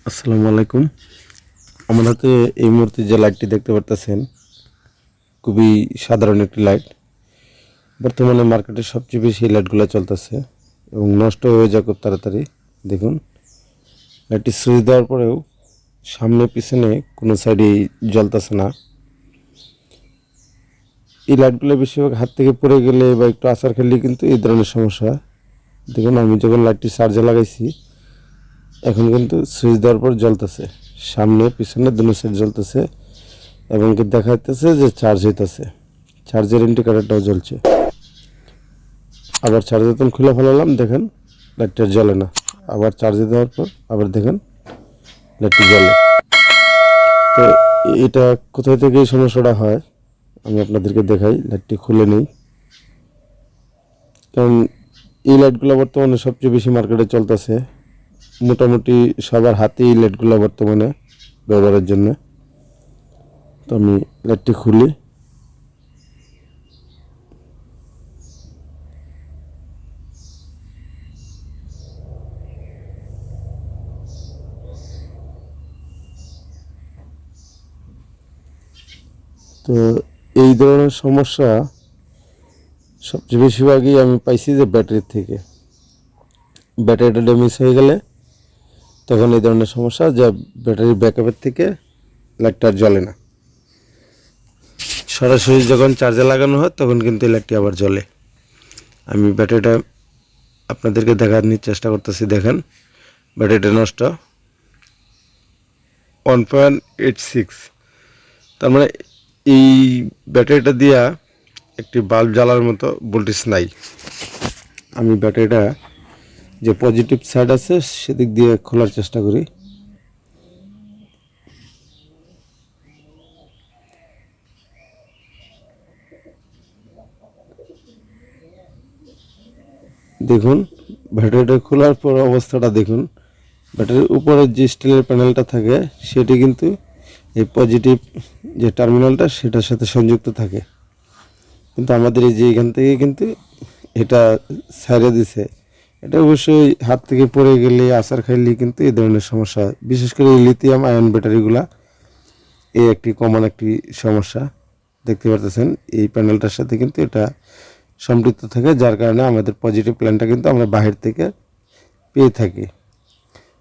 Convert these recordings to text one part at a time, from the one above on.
আসসালামু আলাইকুম। আমার হাতে এই মুহূর্তে যে লাইটটি দেখতে পারতেছেন খুবই সাধারণ একটি লাইট। বর্তমানে মার্কেটে সবচেয়ে বেশি এই লাইটগুলো চলতেছে এবং নষ্ট হয়ে যায় খুব তাড়াতাড়ি। দেখুন, লাইটটি সুইচ দেওয়ার পরেও সামনে পিছনে কোনো সাইডেই জ্বলতেছে না। এই লাইটগুলো বেশিরভাগ হাত থেকে পড়ে গেলে বা একটু আছাড় খেলে কিন্তু এই ধরনের সমস্যা। দেখুন, আমি যখন লাইটটি চার্জে লাগাইছি এখন কিন্তু সুইচ দেওয়ার পর জ্বলতেছে, সামনে পিছনে দুনো সাইড জ্বলতেছে এবং কি দেখা যাচ্ছে যে চার্জ হইতেছে, চার্জের ইন্ডিকেটরটাও জ্বলছে। আবার চার্জ যখন খুলে ফেলালাম, দেখেন লাইটটা জ্বলে না। আবার চার্জে দেওয়ার পর আবার দেখেন লাইটটি জ্বলে। তো এটা কোথায় থেকে এই সমস্যাটা হয় আমি আপনাদেরকে দেখাই। লাইটটি খুলে নিই, কারণ এই লাইটগুলো বর্তমানে সবচেয়ে বেশি মার্কেটে চলতেছে। মোটামুটি সবার হাতেই এই লাইটগুলো বর্তমানে ব্যবহারের জন্য। তো আমি লাইটটি খুলি, তো এই ধরনের সমস্যা সবচেয়ে বেশিরভাগই আমি পাইছি যে ব্যাটারির থেকে। ব্যাটারিটা ড্যামেজ হয়ে গেলে তখন এই ধরনের সমস্যা, যা ব্যাটারির ব্যাকআপের থেকে লাইটটা আর জ্বলে না। সরাসরি যখন চার্জে লাগানো হয় তখন কিন্তু এই লাইটটি আবার জ্বলে। আমি ব্যাটারিটা আপনাদেরকে দেখানোর চেষ্টা করতেছি। দেখেন, ব্যাটারিটা নষ্ট 1.86। তার মানে এই ব্যাটারিটা দিয়া একটি বাল্ব জ্বালার মতো ভোল্টেজ নাই। আমি ব্যাটারিটা যে পজিটিভ সাইড আছে সেদিক দিয়ে খোলার চেষ্টা করি। দেখুন, ব্যাটারিটা খোলার পর অবস্থাটা দেখুন। ব্যাটারির উপরের যে স্টিলের প্যানেলটা থাকে সেটি কিন্তু এই পজিটিভ যে টার্মিনালটা সেটার সাথে সংযুক্ত থাকে, কিন্তু আমাদের এই যে এখান থেকে কিন্তু এটা ছাইড়ে দিছে। এটা অবশ্যই হাত থেকে পড়ে গেলে আছাড় খাইলে কিন্তু এই ধরনের সমস্যা হয়। বিশেষ করে এই লিথিয়াম আয়ন ব্যাটারিগুলা এই একটি কমন একটি সমস্যা। দেখতে পারতেছেন এই প্যানেলটার সাথে কিন্তু এটা সম্পৃক্ত থাকে, যার কারণে আমাদের পজিটিভ প্ল্যানটা কিন্তু আমরা বাহির থেকে পেয়ে থাকি।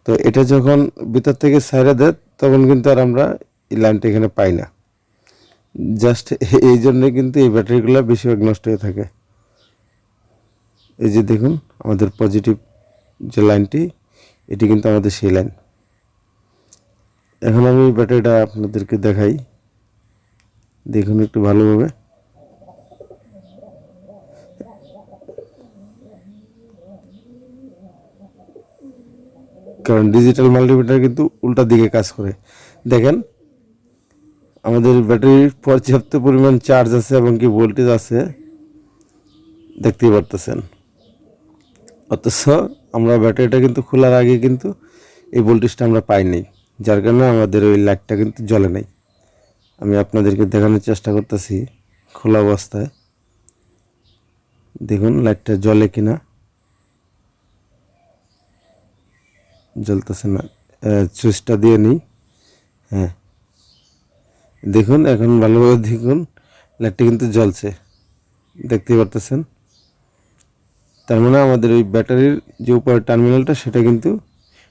তো এটা যখন ভিতর থেকে ছাইড়ে দেয় তখন কিন্তু আর আমরা এই লাইনটা এখানে পাই না। জাস্ট এই জন্যে কিন্তু এই ব্যাটারিগুলো বেশিরভাগ নষ্ট হয়ে থাকে। এই যে দেখুন, আমাদের পজিটিভ যে লাইনটি এটি কিন্তু আমাদের সেই লাইন। এখন আমি ব্যাটারিটা আপনাদেরকে দেখাই, দেখুন একটু ভালোভাবে। কারণ ডিজিটাল মাল্টিমিটার কিন্তু উল্টা দিকে কাজ করে। দেখেন, আমাদের ব্যাটারির পর্যাপ্ত পরিমাণ চার্জ আছে এবং কি ভোল্টেজ আছে, দেখতেই পারতেছেন। অথচ আমরা ব্যাটারিটা কিন্তু খোলার আগে কিন্তু এই ভোল্টেজটা আমরা পাইনি, যার কারণে আমাদের ওই লাইটটা কিন্তু জ্বলে নাই। আমি আপনাদেরকে দেখানোর চেষ্টা করতেছি খোলা অবস্থায়। দেখুন লাইটটা জ্বলে কিনা, জ্বলতেছে না। সুইচটা দিয়ে নিই। হ্যাঁ, দেখুন এখন ভালোভাবে দেখুন, লাইটটা কিন্তু জ্বলছে, দেখতেই পারতেছেন। তার মানে আমাদের ওই ব্যাটারির যে উপরের টার্মিনালটা সেটা কিন্তু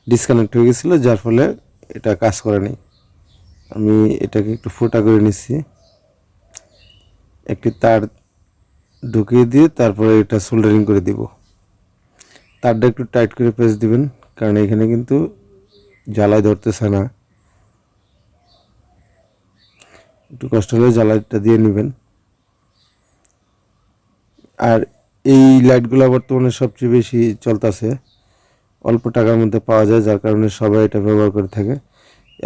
ডিসকানেক্ট হয়ে গেছিলো, যার ফলে এটা কাজ করেনি। আমি এটাকে একটু ফোটা করে নিচ্ছি, একটি তার ঢুকিয়ে দিয়ে তারপরে এটা সোল্ডারিং করে দিব। তারটা একটু টাইট করে প্রেস দিবেন, কারণ এখানে কিন্তু জ্বালায় ধরতেছে না। একটু কষ্ট হলে জ্বালাইটা দিয়ে নেবেন। আর এই লাইটগুলো বর্তমানে সবচেয়ে বেশি চলতেছে, অল্প টাকার মধ্যে পাওয়া যায়, যার কারণে সবাই এটা ব্যবহার করে থাকে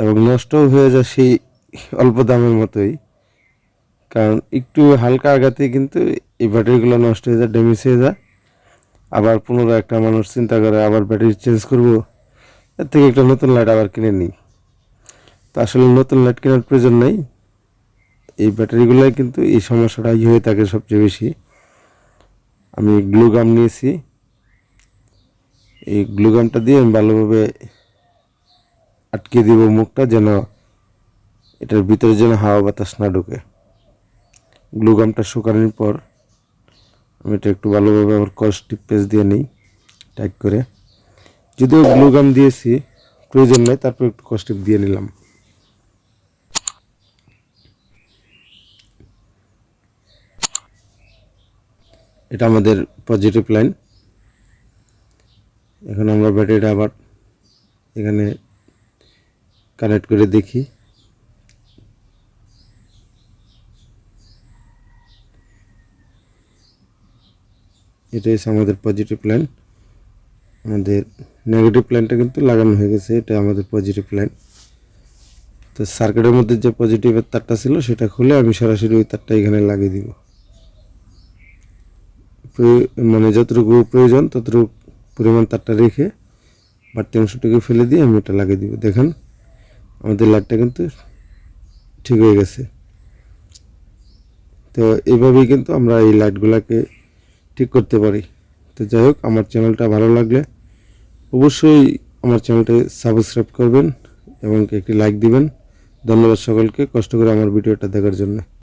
এবং নষ্টও হয়ে যায় সেই অল্প দামের মতোই। কারণ একটু হালকা আঘাতে কিন্তু এই ব্যাটারিগুলো নষ্ট হয়ে যায়, ড্যামেজ হয়ে যায়। আবার পুনরায় একটা মানুষ চিন্তা করে আবার ব্যাটারি চেঞ্জ করব, এর থেকে একটা নতুন লাইট আবার কিনে নিই। তো আসলে নতুন লাইট কেনার প্রয়োজন নেই। এই ব্যাটারিগুলোই কিন্তু এই সমস্যাটাই হয়ে থাকে সবচেয়ে বেশি। আমি গ্লু গাম নিয়েছি, এই গ্লু গামটা দিয়ে আমি ভালোভাবে আটকে দিব মুখটা, যেন এটার ভিতরে যেন হাওয়া বাতাস না ঢোকে। গ্লুগামটা শুকানোর পর আমি এটা একটু ভালোভাবে আবার কস্টিপ পেস্ট দিয়ে নিই টাইট করে। যদিও গ্লুগাম দিয়েছি, প্রয়োজন নেই, তারপর একটু কস্টিপ দিয়ে নিলাম। এটা আমাদের পজিটিভ লাইন। এখন আমরা ব্যাটারিটা আবার এখানে কানেক্ট করে দেখি। এটা হচ্ছে আমাদের পজিটিভ লাইন। আমাদের নেগেটিভ লাইনটা কিন্তু লাগানো হয়ে গেছে, এটা আমাদের পজিটিভ লাইন। তো সার্কিটের মধ্যে যে পজিটিভের তারটা ছিল সেটা খুলে আমি সরাসরি ওই তারটা এখানে লাগিয়ে দিব। মানে যতটুকু প্রয়োজন ততটুকু পরিমাণ তারটা রেখে বাড়তি অংশটুকু ফেলে দিয়ে আমি এটা লাগিয়ে দিব। দেখেন আমাদের লাইটটা কিন্তু ঠিক হয়ে গেছে। তো এইভাবেই কিন্তু আমরা এই লাইটগুলোকে ঠিক করতে পারি। তো যাই হোক, আমার চ্যানেলটা ভালো লাগলে অবশ্যই আমার চ্যানেলটা সাবস্ক্রাইব করবেন এবং একটি লাইক দিবেন। ধন্যবাদ সকলকে কষ্ট করে আমার ভিডিওটা দেখার জন্য।